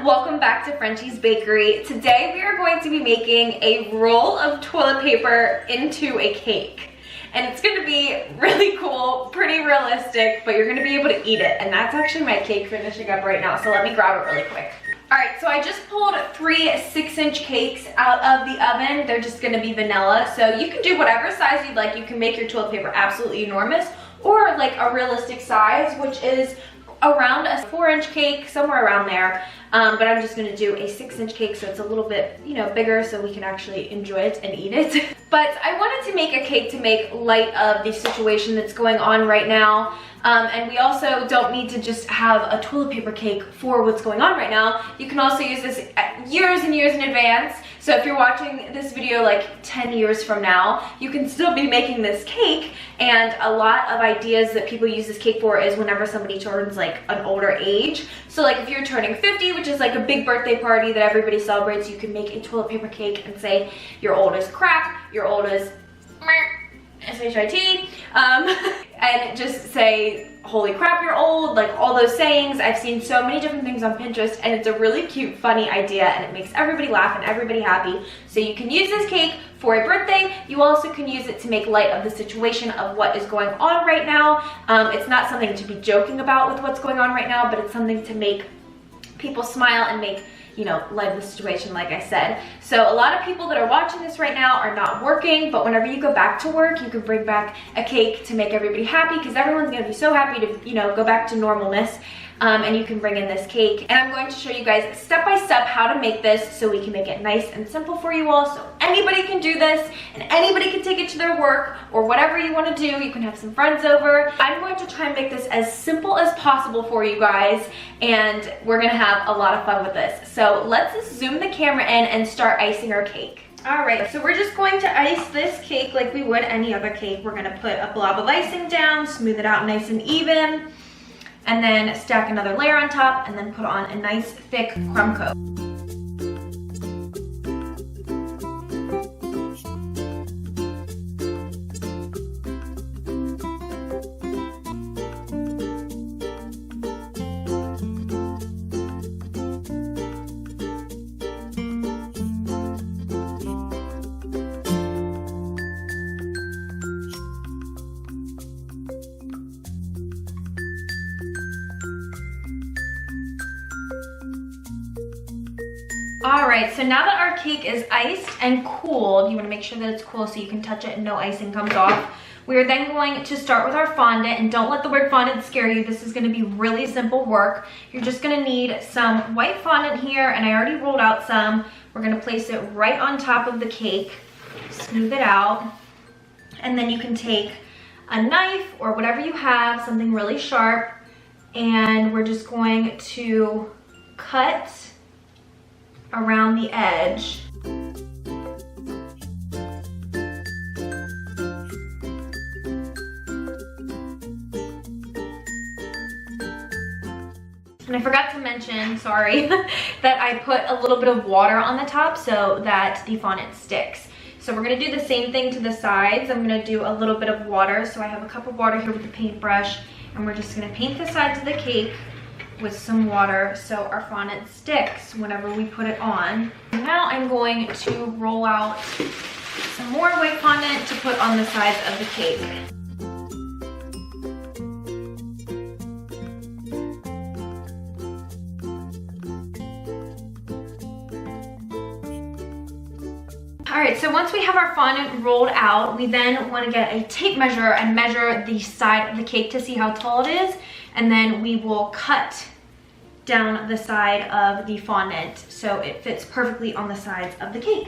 welcome back to Frenchies Bakery. Today we are going to be making a roll of toilet paper into a cake. And it's gonna be really cool, pretty realistic, but you're gonna be able to eat it. And that's actually my cake finishing up right now, so let me grab it really quick. All right, so I just pulled 3 6-inch cakes out of the oven. They're just gonna be vanilla, so you can do whatever size you'd like. You can make your toilet paper absolutely enormous, or like a realistic size, which is around a 4-inch cake, somewhere around there. But I'm just gonna do a 6-inch cake, so it's a little bit, bigger, so we can actually enjoy it and eat it. But I wanted to make a cake to make light of the situation that's going on right now. And we also don't need to just have a toilet paper cake for what's going on right now. You can also use this years and years in advance. So if you're watching this video like 10 years from now, you can still be making this cake. And a lot of ideas that people use this cake for is whenever somebody turns like an older age. So like if you're turning 50, which is like a big birthday party that everybody celebrates, you can make a toilet paper cake and say you're old as crap, you're old as S-H-I-T, and just say, holy crap, you're old, like all those sayings. I've seen so many different things on Pinterest, and it's a really cute, funny idea, and it makes everybody laugh and everybody happy. So you can use this cake for a birthday. You also can use it to make light of the situation of what is going on right now. It's not something to be joking about with what's going on right now, but it's something to make people smile and make light of the situation, like I said. So a lot of people that are watching this right now are not working, but whenever you go back to work, you can bring back a cake to make everybody happy, because everyone's gonna be so happy to, go back to normalness. And you can bring in this cake. And I'm going to show you guys step by step how to make this so we can make it nice and simple for you all, so anybody can do this and anybody can take it to their work or whatever you want to do. You can have some friends over. I'm going to try and make this as simple as possible for you guys, and we're gonna have a lot of fun with this. So let's zoom the camera in and start icing our cake. All right, so we're just going to ice this cake like we would any other cake. We're gonna put a blob of icing down, smooth it out nice and even, and then stack another layer on top, and then put on a nice thick crumb coat. All right, so now that our cake is iced and cooled, you want to make sure that it's cool so you can touch it and no icing comes off. We are then going to start with our fondant, and don't let the word fondant scare you. This is going to be really simple work. You're just going to need some white fondant here, and I already rolled out some. We're going to place it right on top of the cake, smooth it out, and then you can take a knife or whatever you have, something really sharp, and we're just going to cut around the edge. And I forgot to mention, sorry, that I put a little bit of water on the top so that the fondant sticks. So we're gonna do the same thing to the sides. I'm gonna do a little bit of water. So I have a cup of water here with the paintbrush, and we're just gonna paint the sides of the cake with some water so our fondant sticks whenever we put it on. Now I'm going to roll out some more white fondant to put on the sides of the cake. All right, so once we have our fondant rolled out, we then want to get a tape measure and measure the side of the cake to see how tall it is, and then we will cut down the side of the fondant so it fits perfectly on the sides of the cake.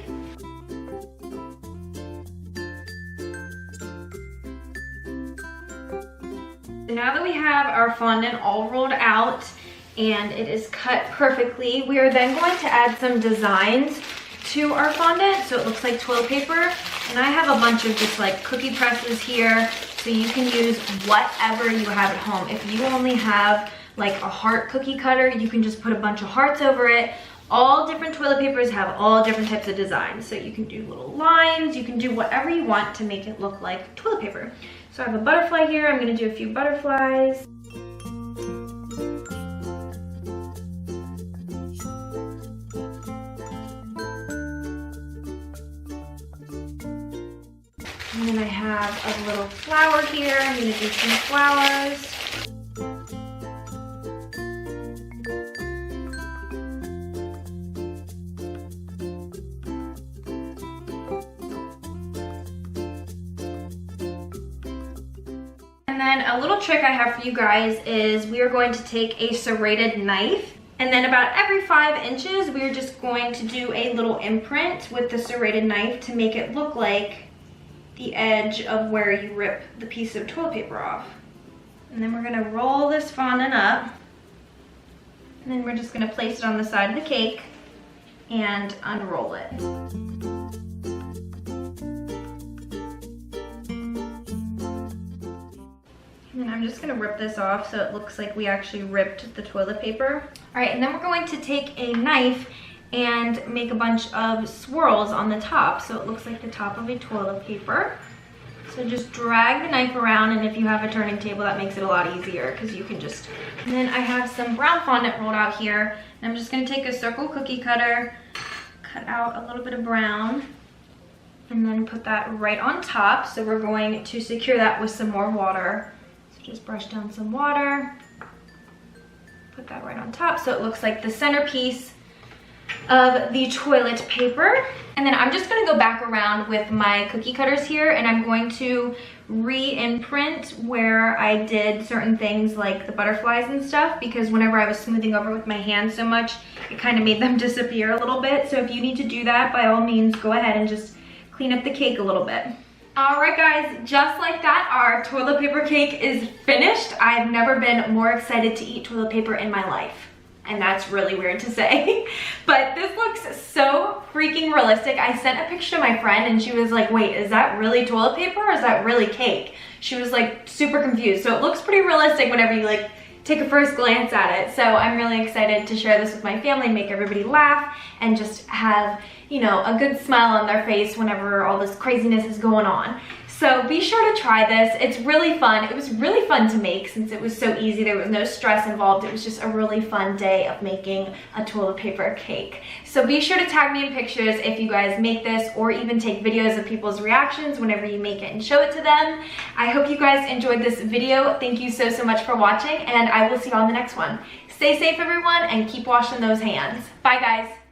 Now that we have our fondant all rolled out and it is cut perfectly, we are then going to add some designs to our fondant so it looks like toilet paper. And I have a bunch of just like cookie presses here, so you can use whatever you have at home. If you only have like a heart cookie cutter, you can just put a bunch of hearts over it. All different toilet papers have all different types of designs. So you can do little lines, you can do whatever you want to make it look like toilet paper. So I have a butterfly here, I'm gonna do a few butterflies. And then I have a little flower here. I'm gonna do some flowers. And then a little trick I have for you guys is we are going to take a serrated knife, and then about every 5 inches, we're just going to do a little imprint with the serrated knife to make it look like the edge of where you rip the piece of toilet paper off. And then we're gonna roll this fondant up, and then we're just gonna place it on the side of the cake and unroll it. And then I'm just gonna rip this off so it looks like we actually ripped the toilet paper. All right, and then we're going to take a knife and make a bunch of swirls on the top so it looks like the top of a toilet paper. So just drag the knife around, and if you have a turning table, that makes it a lot easier because you can just... And then I have some brown fondant rolled out here, and I'm just gonna take a circle cookie cutter, cut out a little bit of brown, and then put that right on top. So we're going to secure that with some more water. Just brush down some water, put that right on top so it looks like the centerpiece of the toilet paper. And then I'm just gonna go back around with my cookie cutters here, and I'm going to re-imprint where I did certain things like the butterflies and stuff, because whenever I was smoothing over with my hands so much, it kind of made them disappear a little bit. So if you need to do that, by all means, go ahead and just clean up the cake a little bit. All right guys, just like that, our toilet paper cake is finished. I've never been more excited to eat toilet paper in my life. And that's really weird to say, but this looks so freaking realistic. I sent a picture to my friend and she was like, wait, is that really toilet paper or is that really cake? She was like super confused. So it looks pretty realistic whenever you like take a first glance at it. So I'm really excited to share this with my family, make everybody laugh, and just have, you know, a good smile on their face whenever all this craziness is going on. So be sure to try this. It's really fun. It was really fun to make since it was so easy. There was no stress involved. It was just a really fun day of making a toilet paper cake. So be sure to tag me in pictures if you guys make this, or even take videos of people's reactions whenever you make it and show it to them. I hope you guys enjoyed this video. Thank you so much for watching, and I will see you on the next one. Stay safe, everyone, and keep washing those hands. Bye, guys.